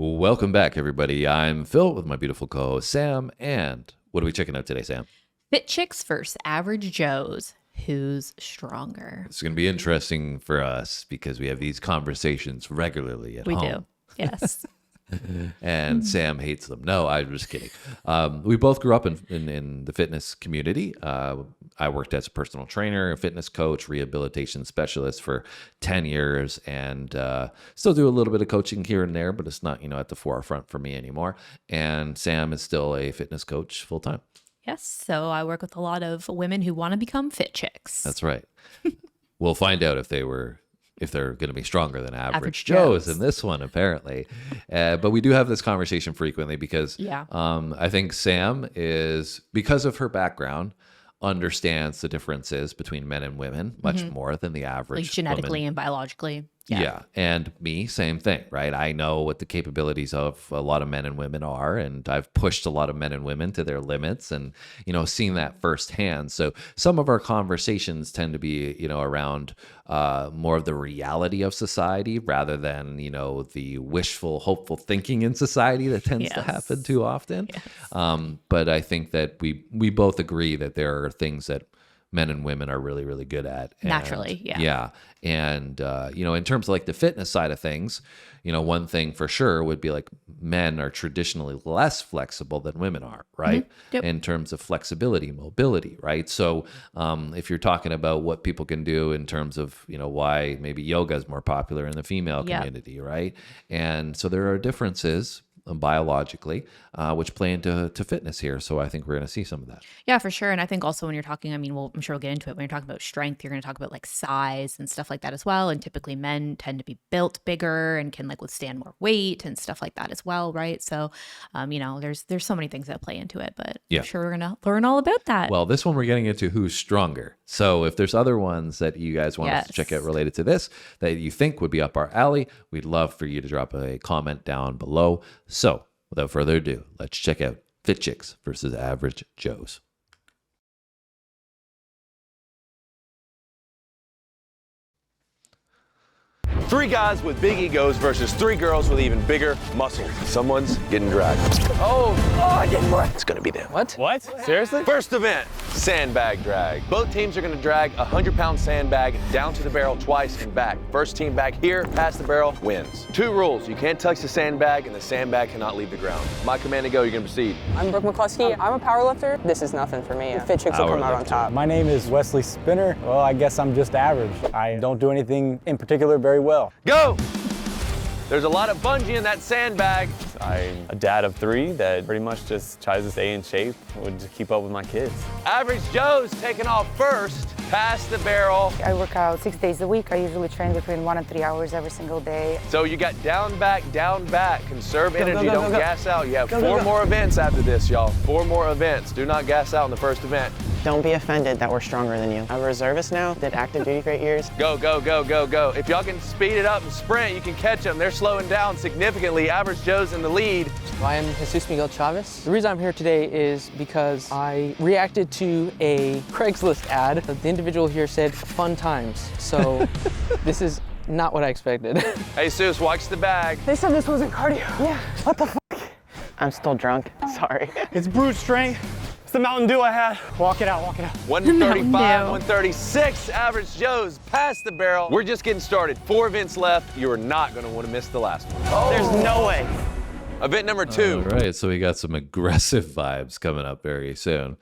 Welcome back, everybody. I'm Phil with my beautiful co-host Sam, and what are we checking out today, Sam? Fit chicks versus average Joes. Who's stronger? It's going to be interesting for us because we have these conversations regularly at home. We do, yes. And Sam hates them. No, I'm just kidding. We both grew up in the fitness community. I worked as a personal trainer, a fitness coach, rehabilitation specialist for 10 years, and still do a little bit of coaching here and there, but it's not, at the forefront for me anymore. And Sam is still a fitness coach full time. Yes, so I work with a lot of women who want to become fit chicks. That's right. We'll find out if they're going to be stronger than average Joes. Joes in this one, apparently. But we do have this conversation frequently because Yeah. I think Sam is, because of her background, understands the differences between men and women much more than the average Like genetically woman. and biologically. Yeah. And me, same thing, right? I know what the capabilities of a lot of men and women are, and I've pushed a lot of men and women to their limits and, seen that firsthand. So some of our conversations tend to be, around more of the reality of society rather than, the wishful, hopeful thinking in society that tends to happen too often. Yes. But I think that we both agree that there are things that men and women are really, really good at. And, Naturally, yeah. Yeah. And, in terms of like the fitness side of things, one thing for sure would be like men are traditionally less flexible than women are, right? Yep. In terms of flexibility, mobility, right? So if you're talking about what people can do in terms of, why maybe yoga is more popular in the female community, right? And so there are differences biologically, which play into fitness here. So I think we're going to see some of that. Yeah, for sure. And I think also when you're talking, I'm sure we'll get into it. When you're talking about strength, you're going to talk about like size and stuff like that as well. And typically men tend to be built bigger and can like withstand more weight and stuff like that as well, right? So, there's so many things that play into it, but I'm sure we're going to learn all about that. Well, this one we're getting into who's stronger. So if there's other ones that you guys want us to check out related to this that you think would be up our alley, we'd love for you to drop a comment down below. So without further ado, let's check out Fit Chicks versus Average Joes. Three guys with big egos versus three girls with even bigger muscles. Someone's getting dragged. Oh, I didn't work. It's gonna be them. What? Seriously? First event, Sandbag Drag. Both teams are gonna drag a 100-pound sandbag down to the barrel twice and back. First team back here, past the barrel, wins. Two rules, you can't touch the sandbag and the sandbag cannot leave the ground. My command to go, you're gonna proceed. I'm Brooke McCluskey. I'm a powerlifter. This is nothing for me. The Fit Chicks will come out on top. My name is Wesley Spinner. Well, I guess I'm just average. I don't do anything in particular very well. Go! There's a lot of bungee in that sandbag. I'm a dad of three that pretty much just tries to stay in shape and just keep up with my kids. Average Joe's taking off first, past the barrel. I work out 6 days a week. I usually train between 1 and 3 hours every single day. So you got down, back, conserve energy, don't gas out. You have four more events after this, y'all. 4 more events. Do not gas out in the first event. Don't be offended that we're stronger than you. I'm a reservist now, did active duty for 8 years. Go, go, go, go, go. If y'all can speed it up and sprint, you can catch them. They're slowing down significantly. Average Joe's in the lead. I am Jesus Miguel Chavez. The reason I'm here today is because I reacted to a Craigslist ad. The individual here said fun times. So this is not what I expected. Hey, Sus, watch the bag. They said this wasn't cardio. Yeah. What the f? I'm still drunk. Sorry. It's brute strength. It's the Mountain Dew I had. Walk it out, walk it out. 135, 136, Average Joe's past the barrel. We're just getting started. 4 events left. You are not going to want to miss the last one. There's no way. Event number 2. All right, so we got some aggressive vibes coming up very soon.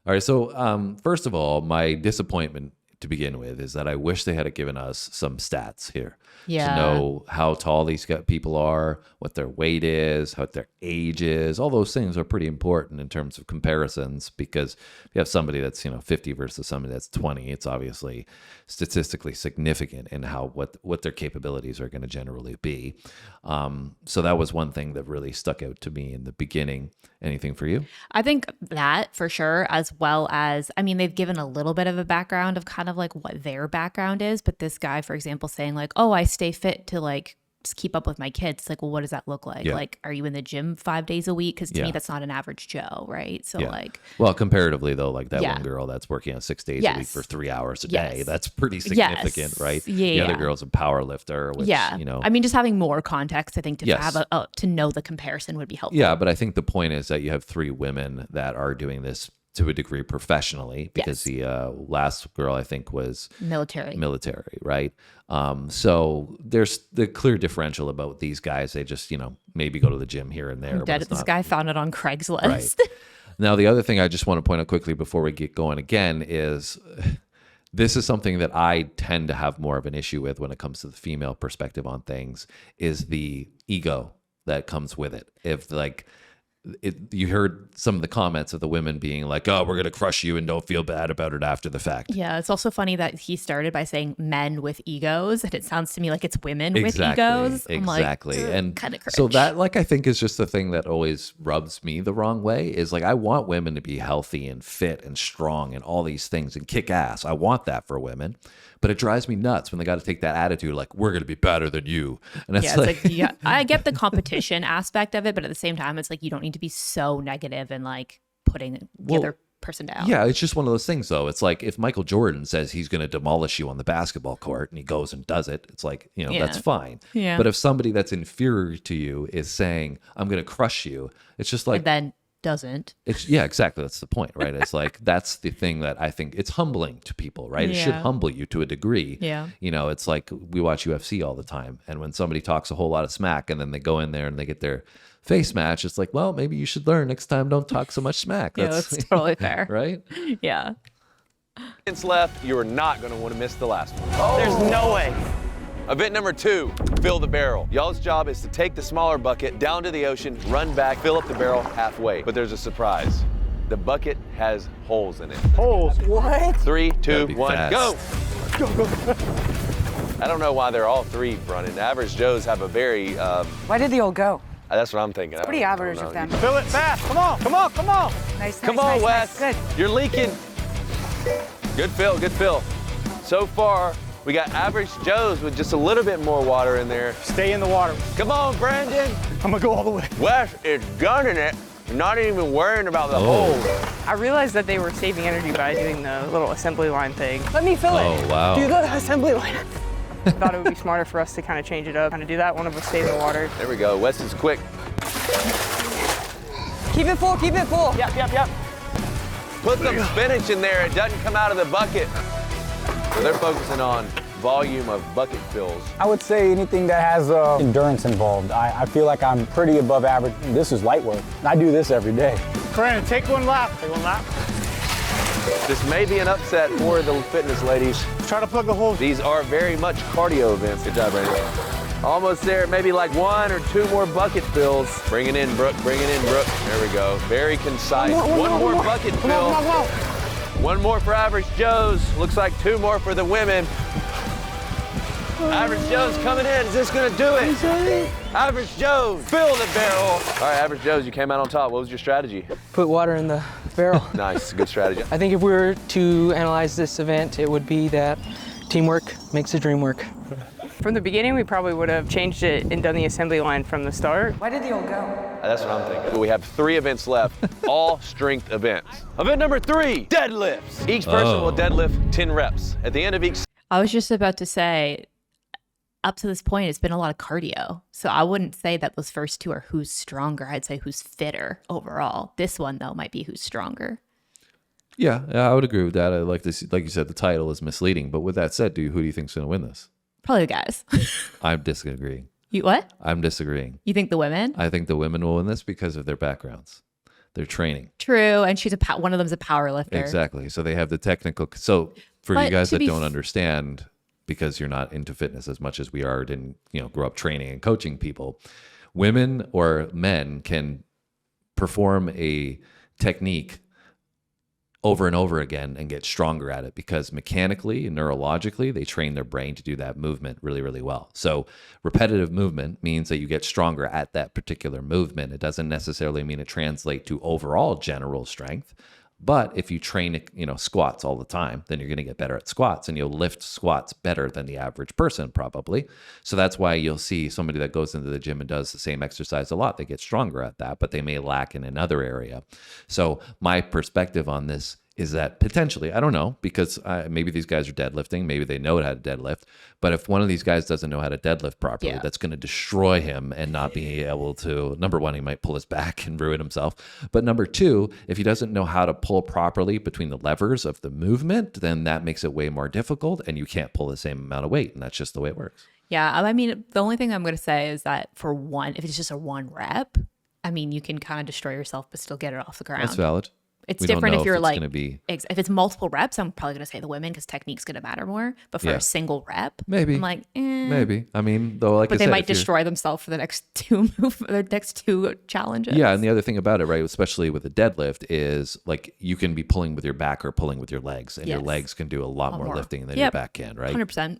All right, so first of all, my disappointment to begin with is that I wish they had given us some stats here to know how tall these people are, what their weight is, what their age is. All those things are pretty important in terms of comparisons, because if you have somebody that's 50 versus somebody that's 20, it's obviously statistically significant in how what their capabilities are going to generally be. So that was one thing that really stuck out to me in the beginning. Anything for you? I think that for sure, as well as, they've given a little bit of a background of kind of like what their background is. But this guy, for example, saying like, oh, I stay fit to like just keep up with my kids. It's like, well, what does that look like? Yeah. Like, are you in the gym 5 days a week? Because to Yeah. me, that's not an average Joe, right? So like, well, comparatively though, like that Yeah. one girl that's working on 6 days a week Yes. for 3 hours a Yes. day, that's pretty significant, Yes. right? Yeah, The other yeah. girl's a power lifter, which, yeah. you know. I mean, just having more context, I think, to Yes. have to know the comparison would be helpful. Yeah, but I think the point is that you have 3 women that are doing this to a degree professionally, because Yes. the last girl I think was Military. right? So there's the clear differential about these guys. They just, you know, maybe go to the gym here and there. but it's This not- guy found it on Craigslist. Right. Now, the other thing I just want to point out quickly before we get going again is this is something that I tend to have more of an issue with when it comes to the female perspective on things, is the ego that comes with it. If like, you heard some of the comments of the women being like, oh, we're going to crush you and don't feel bad about it after the fact. Yeah, it's also funny that he started by saying men with egos, and it sounds to me like it's women Exactly, with egos. I'm exactly. like, And kind of cringe. so that, like, I think is just the thing that always rubs me the wrong way, is like, I want women to be healthy and fit and strong and all these things and kick ass. I want that for women, but it drives me nuts when they got to take that attitude, like, we're going to be better than you. And it's yeah, it's like, yeah, I get the competition aspect of it, but at the same time, it's like, you don't need to be so negative and like putting the other person down. Yeah, it's just one of those things, though. It's like if Michael Jordan says he's going to demolish you on the basketball court and he goes and does it, it's like, you know, Yeah. that's fine. Yeah. But if somebody that's inferior to you is saying, I'm going to crush you, it's just like, And then doesn't. it's, yeah, exactly. That's the point, right? It's like, that's the thing that I think it's humbling to people, right? It should Yeah. humble you to a degree. Yeah. You know, it's like we watch UFC all the time. And when somebody talks a whole lot of smack and then they go in there and they get their face match, it's like, well, maybe you should learn next time, don't talk so much smack. Yeah, that's totally fair. Right? Yeah. Seconds left. You are not going to want to miss the last one. There's no way. Event number 2, fill the barrel. Y'all's job is to take the smaller bucket down to the ocean, run back, fill up the barrel halfway. But there's a surprise. The bucket has holes in it. Holes. What? 3, Gotta 2, be 1, fast. go! I don't know why they're all 3 running. Average Joes have a very, Why did they all go? that's what I'm thinking. It's Pretty average of them. Fill it fast. Come on, come on, come on. Nice, Come nice, on, nice, Wes. nice. Good. You're leaking. Good fill. So far, we got average Joes with just a little bit more water in there. Stay in the water. Come on, Brandon. I'm gonna go all the way. Wes is gunning it, not even worrying about the Oh. hole. I realized that they were saving energy by doing the little assembly line thing. Let me fill it. Oh, wow. Do the assembly line. I thought it would be smarter for us to kind of change it up, kind of do that. One of us stay in the water. There we go. Wes is quick. Keep it full, keep it full. Yep. Put some spinach in there. It doesn't come out of the bucket. So they're focusing on volume of bucket fills. I would say anything that has endurance involved. I feel like I'm pretty above average. This is light work. I do this every day. Brandon, take one lap. Take one lap. This may be an upset for the fitness ladies. Try to plug the holes. These are very much cardio events. Good job, Brandon. Almost there, maybe like 1 or 2 more bucket fills. Bring it in, Brooke, bring it in, Brooke. There we go, very concise. One more bucket fill. One more for average Joes. Looks like 2 more for the women. Average Joe's coming in, is this gonna do it? Average Joe's, fill the barrel. All right, Average Joe's, you came out on top. What was your strategy? Put water in the barrel. Nice, good strategy. I think if we were to analyze this event, it would be that teamwork makes the dream work. From the beginning, we probably would have changed it and done the assembly line from the start. Why did they all go? That's what I'm thinking. We have 3 events left, all strength events. Event number 3, deadlifts. Each person will deadlift 10 reps. At the end of each I was just about to say, up to this point, it's been a lot of cardio. So I wouldn't say that those first 2 are who's stronger. I'd say who's fitter overall. This one, though, might be who's stronger. Yeah, I would agree with that. I like this. Like you said, the title is misleading. But with that said, who do you think's going to win this? Probably the guys. I'm disagreeing. You what? I'm disagreeing. You think the women? I think the women will win this because of their backgrounds, their training. True, and she's one of them's a power lifter. Exactly. So they have the technical. So for But you guys to that be don't f- understand, because you're not into fitness as much as we are, didn't grow up training and coaching people, women or men can perform a technique over and over again and get stronger at it because mechanically and neurologically they train their brain to do that movement really, really well. So repetitive movement means that you get stronger at that particular movement. It doesn't necessarily mean it translates to overall general strength, But if you train, squats all the time, then you're going to get better at squats, and you'll lift squats better than the average person probably. So that's why you'll see somebody that goes into the gym and does the same exercise a lot. They get stronger at that, but they may lack in another area. So my perspective on this is that potentially, I don't know, because maybe these guys are deadlifting, maybe they know how to deadlift, but if one of these guys doesn't know how to deadlift properly, that's going to destroy him and not be able to, number one, he might pull his back and ruin himself. But number two, if he doesn't know how to pull properly between the levers of the movement, then that makes it way more difficult and you can't pull the same amount of weight. And that's just the way it works. Yeah. I mean, the only thing I'm going to say is that if it's just a 1 rep, I mean, you can kind of destroy yourself, but still get it off the ground. That's valid. It's different if you're if it's multiple reps, I'm probably going to say the women because technique's going to matter more. But for a single rep, maybe I'm like, maybe. I mean, though, like but I said, they might destroy themselves for the next two challenges. Yeah, and the other thing about it, right, especially with a deadlift, is like you can be pulling with your back or pulling with your legs, and your legs can do a lot more lifting than your back can, right? 100%.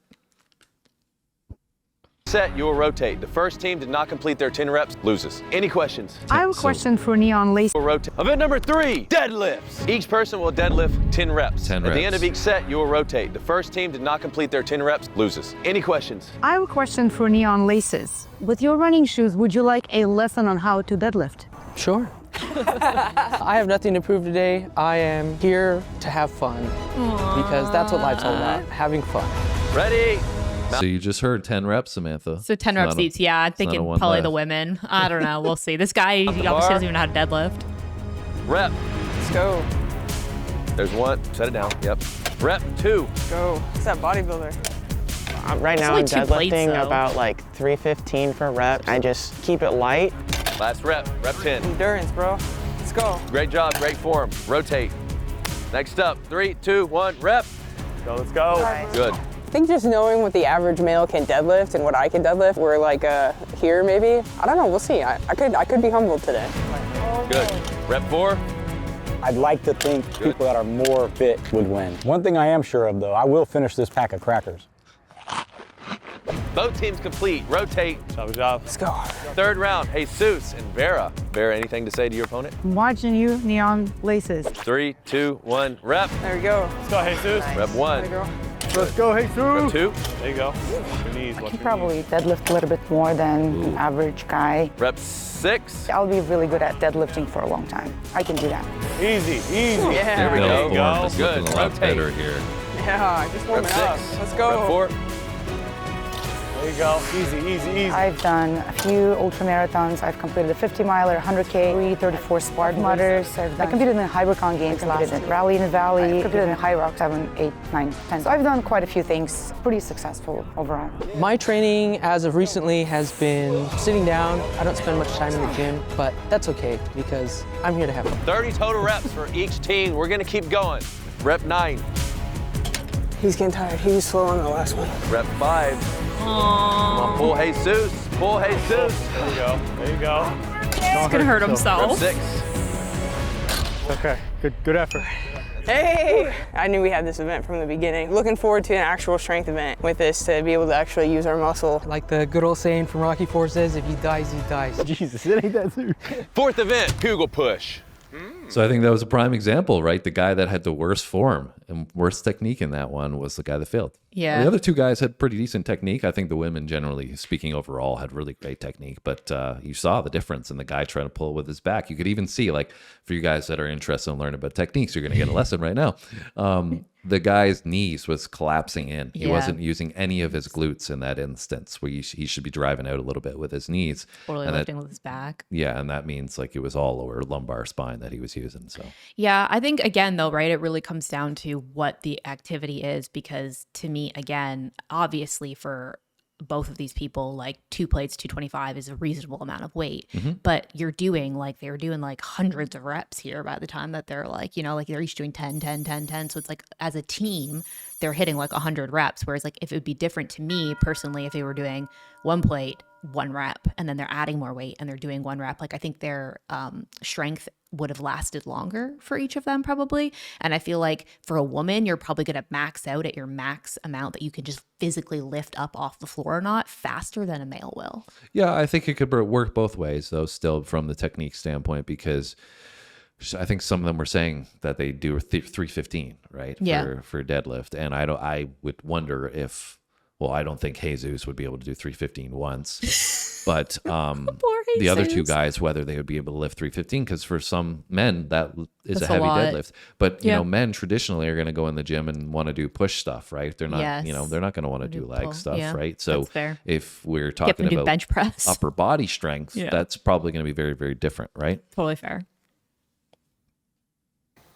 Set, you will rotate. The first team did not complete their 10 reps loses. Any questions? I have a question for Neon Lace. We'll rotate. Event number 3, deadlifts. Each person will deadlift 10 reps. 10 At reps. the end of each set, you will rotate. The first team did not complete their 10 reps loses. Any questions? I have a question for Neon Laces. With your running shoes, would you like a lesson on how to deadlift? Sure. I have nothing to prove today. I am here to have fun because that's what life's all about, having fun. Ready? So you just heard 10 reps, Samantha. So 10 reps each. Yeah, I'm thinking probably the women. I don't know. We'll see. This guy, he obviously doesn't even know how to deadlift. Rep. Let's go. There's 1. Set it down. Yep. Rep 2. Let's go. It's that bodybuilder. Right now I'm only 2 plates, deadlifting though. about like 315 for rep. I just keep it light. Last rep. Rep 10. Endurance, bro. Let's go. Great job. Great form. Rotate. Next up. 3, 2, 1. Rep. Let's go. Good. I think just knowing what the average male can deadlift and what I can deadlift, we're like here maybe. I don't know. We'll see. I could be humbled today. Good. Rep 4. I'd like to think people that are more fit would win. One thing I am sure of, though, I will finish this pack of crackers. Both teams complete. Rotate. Job. Let's go. 3rd round. Jesus and Vera. Vera, anything to say to your opponent? I'm watching you, Neon Laces. 3, 2, 1. Rep. There we go. Let's go, Jesus. Rep 1. There we go. Let's go, Jesus. Rep 2. There you go. Your knees. I can probably deadlift a little bit more than an average guy. Rep 6. I'll be really good at deadlifting for a long time. I can do that. Easy. Yeah. There we Bill go. Form is Good. looking a lot Rotate. better here. Yeah, just warming Rep up. 6. Let's go. Rep 4. There you go. Easy. I've done a few ultra marathons. I've completed a 50 miler, 100K, 334 Spartan mutters. I competed in the Hypercon Games last year. Rally in the Valley. I competed in High Rock 7, 8, 9, 10. So I've done quite a few things. Pretty successful overall. My training as of recently has been sitting down. I don't spend much time in the gym, but that's okay because I'm here to have fun. 30 total reps for each team. We're going to keep going. Rep 9. He's getting tired. He was slow on the last one. Rep 5. Come on, pull Jesus. Pull Jesus. There you go. He's gonna hurt Rep himself. 6. Okay. Good effort. Hey! I knew we had this event from the beginning. Looking forward to an actual strength event with this to be able to actually use our muscle. Like the good old saying from Rocky IV says, if he dies, he dies. Jesus, it ain't that soon. 4th event, Pugil push. So I think that was a prime example, right? The guy that had the worst form and worst technique in that one was the guy that failed. Yeah. The other 2 guys had pretty decent technique. I think the women, generally speaking, overall had really great technique, but you saw the difference in the guy trying to pull with his back. You could even see, like, for you guys that are interested in learning about techniques, you're going to get a lesson right now. The guy's knees was collapsing in. He wasn't using any of his glutes in that instance, where he should be driving out a little bit with his knees. Totally and lifting with his back. Yeah, and that means like it was all lower lumbar spine that he was using. So Yeah, I think again though, right, it really comes down to what the activity is, because to me, again, obviously for both of these people, like 2 plates, 225 is a reasonable amount of weight, but you're doing like, they were doing like hundreds of reps here by the time that they're like, you know, like they're each doing 10, 10, 10, 10. So it's like as a team, they're hitting like 100 reps. Whereas like if it would be different to me personally, if they were doing 1 plate, 1 rep, and then they're adding more weight and they're doing 1 rep, like I think their strength would have lasted longer for each of them probably. And I feel like for a woman, you're probably going to max out at your max amount that you can just physically lift up off the floor or not faster than a male will. yeah, I think it could work both ways though, still from the technique standpoint, because I think some of them were saying that they do 315, right? Yeah. For deadlift. And I would wonder if, well, I don't think Jesus would be able to do 315 once, but the other two guys, whether they would be able to lift 315, because for some men that is That's a heavy a lot. deadlift. But you know, men traditionally are going to go in the gym and want to do push stuff, right? They're not, you know, they're not going to want to do leg pull. stuff, Yeah, right? So that's fair. if we're Get them talking to do about bench press. upper body strength, that's probably going to be very, very different, right? Totally fair.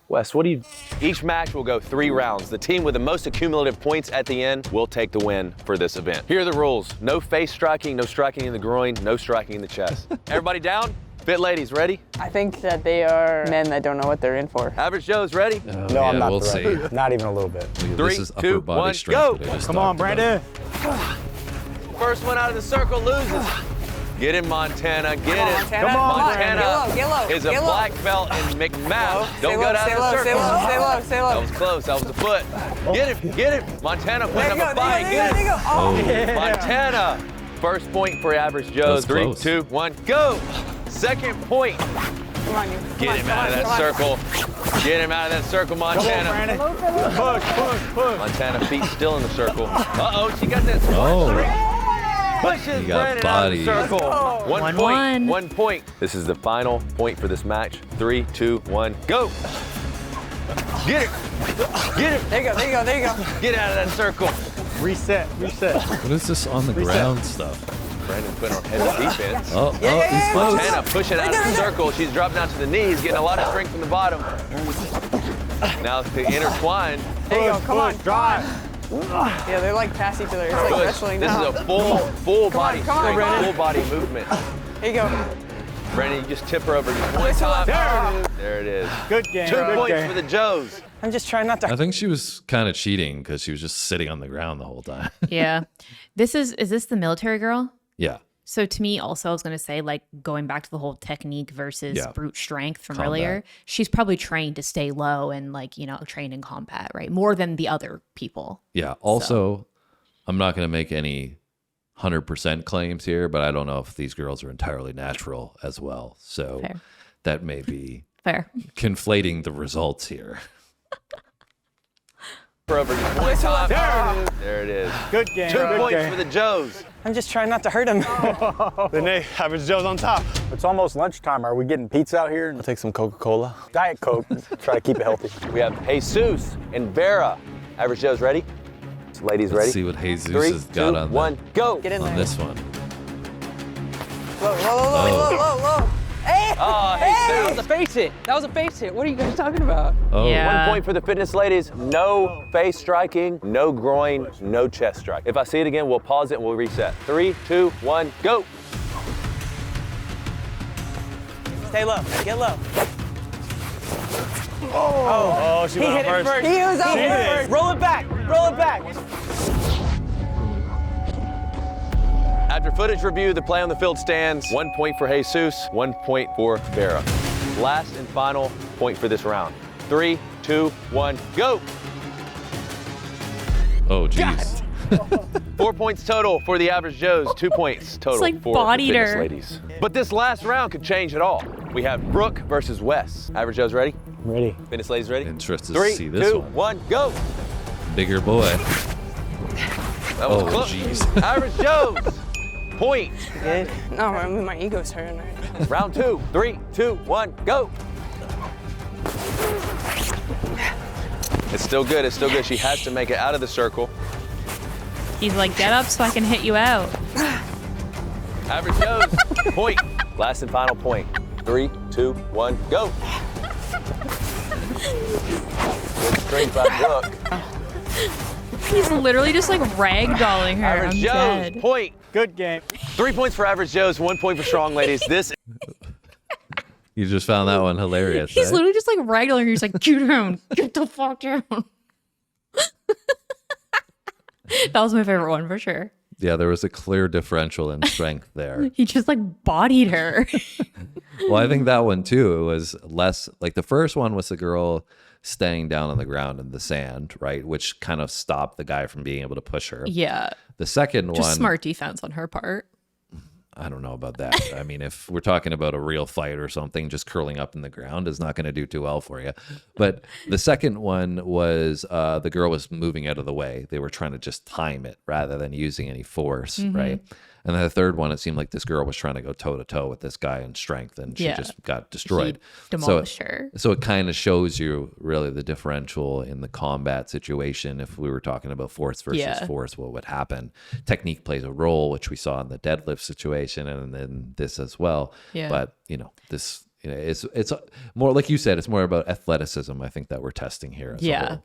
Wes, what do you... Each match will go 3 rounds. The team with the most accumulative points at the end will take the win for this event. Here are the rules. No face striking, no striking in the groin, no striking in the chest. Everybody down? Fit ladies, ready? I think that they are men that don't know what they're in for. Average Joe's ready? No, I'm not we'll the see. right. Not even a little bit. This is 3, 2, upper body 1, strength. go! that I just Come on, talked about. Brandon. First one out of the circle loses. Get in, Montana. Get in. Montana. Come on, Montana Get low, is a get low. black belt in McMath. Don't go down stay the low, circle. stay low, stay low, stay That low. was close. That was a foot. Get him. Get him. Montana putting up a fight. There you go. Oh. Montana. First point for Average Joe's. That's 3, close. 2, 1, go. Second point. Come on, you. Get him out of that circle. Get him out of that circle, Montana. Push. Montana feet still in the circle. Uh-oh, she got that squat Oh. straight. Pushes You got Brandon out of the body. circle. 1 point. 1-1. 1 point. This is the final point for this match. 3, 2, 1, go. Get it. Get him. There you go, there you go, there you go. Get out of that circle. Reset. What is this on the ground stuff? Brandon put on heavy defense. Oh, he's close. Montana pushing out of the circle. She's dropping down to the knees, getting a lot of strength from the bottom. Now to intertwine. There you go, come on. Drive. Yeah, they're like past each other. It's like Push. wrestling This now. is a full body come on, strength, Brandon. full body movement. There you go. Brandon, you just tip her over just one time. There it is. Good game. 2 Good points game. for the Joes. I'm just trying not to. I think she was kind of cheating because she was just sitting on the ground the whole time. Yeah. Is this the military girl? Yeah. So to me also, I was going to say, like, going back to the whole technique versus brute strength from Combat. earlier, she's probably trained to stay low and, like, you know, trained in combat, right? More than the other people. Yeah. Also, I'm not going to make any 100% claims here, but I don't know if these girls are entirely natural as well. So Fair. that may be Fair. conflating the results here. For over just one time. There it is. Good game. 2 Good points game. for the Joes. I'm just trying not to hurt him. The Average Joe's on top. It's almost lunchtime. Are we getting pizza out here? I'll take some Coca-Cola. Diet Coke. Try to keep it healthy. We have Jesus and Vera. Average Joe's ready? Ladies Let's ready? see what Jesus 3, has got 2, on, 1, go. Get in on there. this one. Whoa. Hey! Oh, That was Jesus. a face hit. That was a face hit. What are you guys talking about? Oh, Yeah. 1 point for the fitness ladies. No face striking, no groin, no chest strike. If I see it again, we'll pause it and we'll reset. 3, 2, 1, go. Stay low. Get low. Oh, she He hit it first. He was out first. Roll it back. Roll it back. After footage review, the play on the field stands. 1 point for Jesus, 1 point for Vera. Last and final point for this round. 3, 2, 1, go. Oh, geez. 4 points total for the Average Joes, 2 points total like for the bodied fitness her. ladies. But this last round could change it all. We have Brooke versus Wes. Average Joes ready? Ready. Fitness ladies ready? Interested to 3, see this 2, one. 1, go. Bigger boy. That was Oh, close. jeez. Average Joes, point. Good. No, my ego's hurting. Round 2, 3, 2, 1, go. It's still good, it's still good. She has to make it out of the circle. He's like, get up so I can hit you out. Average Joes, point. Last and final point. 3, 2, 1, go. Good strength by Brooke. He's literally just like ragdolling her. Average I'm Joes, dead. point. Good game. 3 points for Average Joes, 1 point for Strong Ladies. This You just found that one hilarious. He's eh? literally just like ragdolling her. He's like, get down. Get the fuck down. That was my favorite one for sure. Yeah, there was a clear differential in strength there. He just like bodied her. Well, I think that one too, it was less like the first one was the girl staying down on the ground in the sand, right? Which kind of stopped the guy from being able to push her. Yeah. The second Just one, smart defense on her part. I don't know about that. I mean, if we're talking about a real fight or something, just curling up in the ground is not going to do too well for you. But the second one was the girl was moving out of the way. They were trying to just time it rather than using any force, right? And then the third one, it seemed like this girl was trying to go toe to toe with this guy in strength, and she just got destroyed. He demolished her. So it kind of shows you really the differential in the combat situation. If we were talking about force versus force, what would happen? Technique plays a role, which we saw in the deadlift situation, and then this as well. Yeah. But this, it's more like you said. It's more about athleticism. I think that we're testing here. As a whole.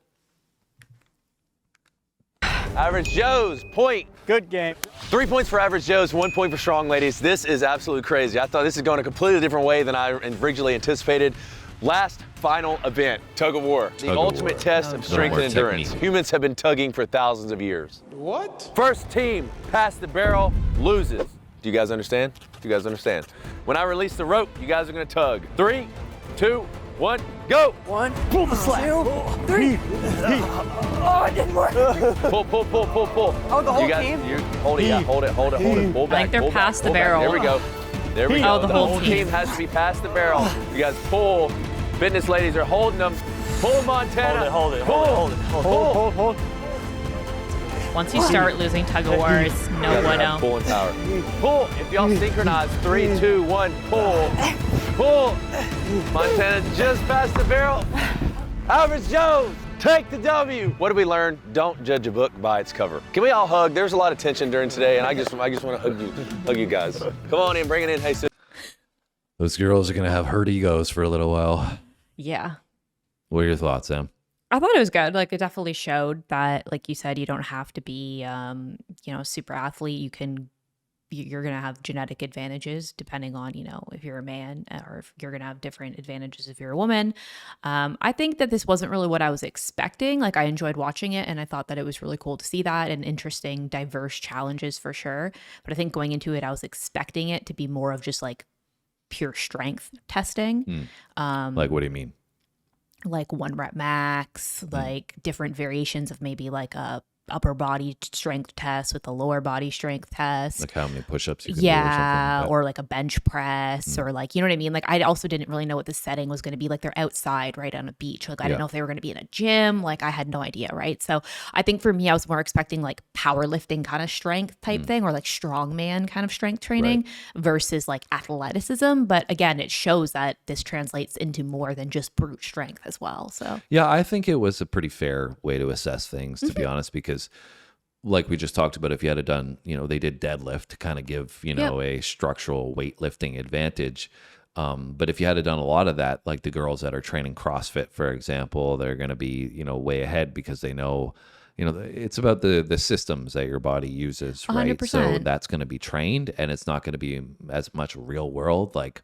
Average Joe's point. Good game. 3 points for Average Joe's, 1 point for Strong Ladies. This is absolutely crazy. I thought this is going a completely different way than I originally anticipated. Last final event, Tug of War. The ultimate test of strength and endurance. Technique. Humans have been tugging for thousands of years. What? First team past the barrel loses. Do you guys understand? Do you guys understand? When I release the rope, you guys are gonna tug. 3, 2, 1, go! 1, Pull the slack. 2, 3. Oh, it didn't work. Pull. Oh, the whole team? Hold it, hold it. Pull back. I think they're pull past back, the barrel. There we go. There we go. the whole team has to be past the barrel. You guys pull. Fitness ladies are holding them. Pull, Montana. Hold it. Pull. Once you start losing tug of war, it's no bueno. Pulling power. Pull. If y'all synchronize, 3, 2, 1, pull. Montana just past the barrel. Average Joe, take the W. What did we learn? Don't judge a book by its cover. Can we all hug? There's a lot of tension during today, and I just want to hug you guys. Come on in, bring it in. Hey, sis. Those girls are going to have hurt egos for a little while. Yeah. What are your thoughts, Sam? I thought it was good. Like, it definitely showed that, like you said, you don't have to be, a super athlete. You're going to have genetic advantages depending on, if you're a man, or if you're going to have different advantages if you're a woman. I think that this wasn't really what I was expecting. Like, I enjoyed watching it, and I thought that it was really cool to see that, and interesting, diverse challenges for sure. But I think going into it, I was expecting it to be more of just like pure strength testing. Like, what do you mean? Like 1 rep max, like different variations of maybe like a upper body strength test with a lower body strength test. Like how many push-ups you can do or something. Or like a bench press or like, you know what I mean? Like, I also didn't really know what the setting was going to be. Like, they're outside, right, on a beach. Like, I didn't know if they were going to be in a gym. Like, I had no idea, right? So I think for me, I was more expecting like powerlifting kind of strength type thing, or like strongman kind of strength training versus like athleticism. But again, it shows that this translates into more than just brute strength as well. So yeah, I think it was a pretty fair way to assess things, to be honest, because like we just talked about, if you had done, they did deadlift to kind of give, a structural weightlifting advantage. But if you had done a lot of that, like the girls that are training CrossFit, for example, they're going to be, way ahead because they know, it's about the systems that your body uses, right? 100%. So that's going to be trained, and it's not going to be as much real world. Like,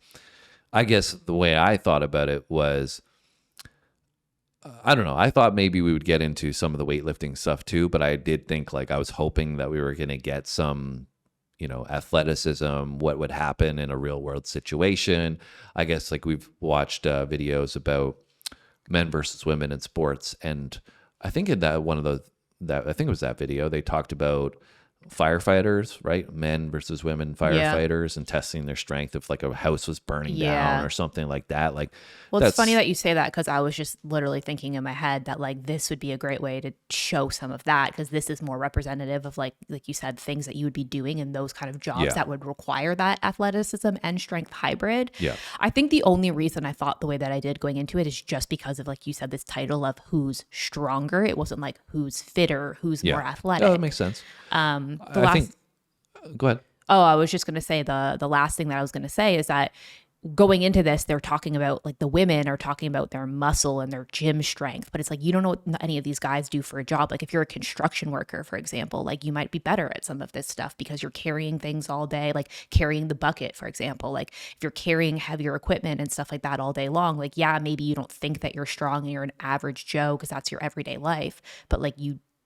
I guess the way I thought about it was, I don't know. I thought maybe we would get into some of the weightlifting stuff too, but I did think, like, I was hoping that we were going to get some, athleticism, what would happen in a real world situation. I guess, like, we've watched videos about men versus women in sports. And I think in that I think it was that video, they talked about firefighters, right? Men versus women firefighters, and testing their strength if like a house was burning down or something like that. Like, well, it's funny that you say that, because I was just literally thinking in my head that like this would be a great way to show some of that, because this is more representative of like you said, things that you would be doing in those kind of jobs that would require that athleticism and strength hybrid. I think the only reason I thought the way that I did going into it is just because of, like you said, this title of who's stronger. It wasn't like who's fitter, who's more athletic. Oh, that makes sense. Go ahead. Oh, I was just going to say the last thing that I was going to say is that going into this, they're talking about, like, the women are talking about their muscle and their gym strength, but it's like, you don't know what any of these guys do for a job. Like, if you're a construction worker, for example, like, you might be better at some of this stuff because you're carrying things all day, like carrying the bucket, for example. Like, if you're carrying heavier equipment and stuff like that all day long, like, yeah, maybe you don't think that you're strong and you're an average Joe because that's your everyday life, but like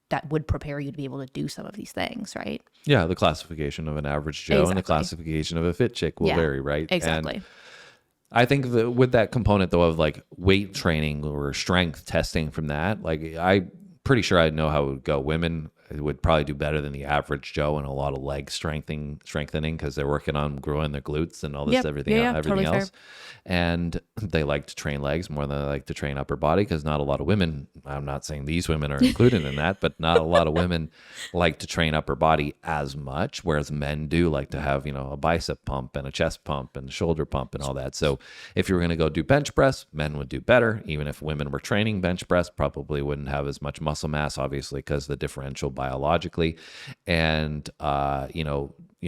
that would prepare you to be able to do some of these things, right? Yeah, the classification of an average Joe and the classification of a fit chick will vary, right? Exactly. And I think that with that component, though, of like weight training or strength testing from that, like, I'm pretty sure I know how it would go. Women it would probably do better than the average Joe and a lot of leg strengthening because they're working on growing their glutes and all this, everything totally else. fair. And they like to train legs more than they like to train upper body because not a lot of women, I'm not saying these women are included in that, but not a lot of women like to train upper body as much, whereas men do like to have, a bicep pump and a chest pump and a shoulder pump and all that. So if you were going to go do bench press, men would do better. Even if women were training bench press, probably wouldn't have as much muscle mass, obviously, because the differential biologically. And,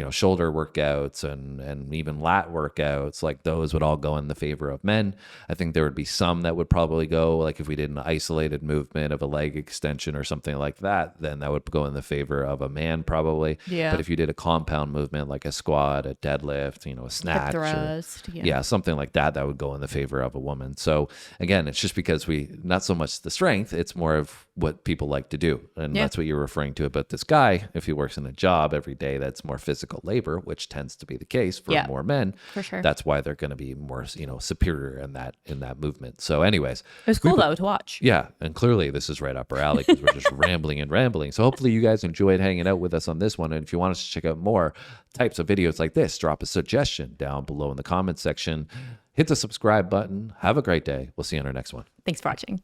shoulder workouts and even lat workouts, like those would all go in the favor of men. I think there would be some that would probably go, like if we did an isolated movement of a leg extension or something like that, then that would go in the favor of a man probably. Yeah. But if you did a compound movement like a squat, a deadlift, a snatch, thrust, something like that, that would go in the favor of a woman. So again, it's just because not so much the strength, it's more of what people like to do. And that's what you're referring to about this guy. If he works in a job every day that's more physical labor, which tends to be the case for more men, for sure. That's why they're going to be more, superior in that movement. So anyways, it was cool though to watch. Yeah. And clearly this is right up our alley because we're just rambling. So hopefully you guys enjoyed hanging out with us on this one. And if you want us to check out more types of videos like this, drop a suggestion down below in the comments section. Hit the subscribe button. Have a great day. We'll see you on our next one. Thanks for watching.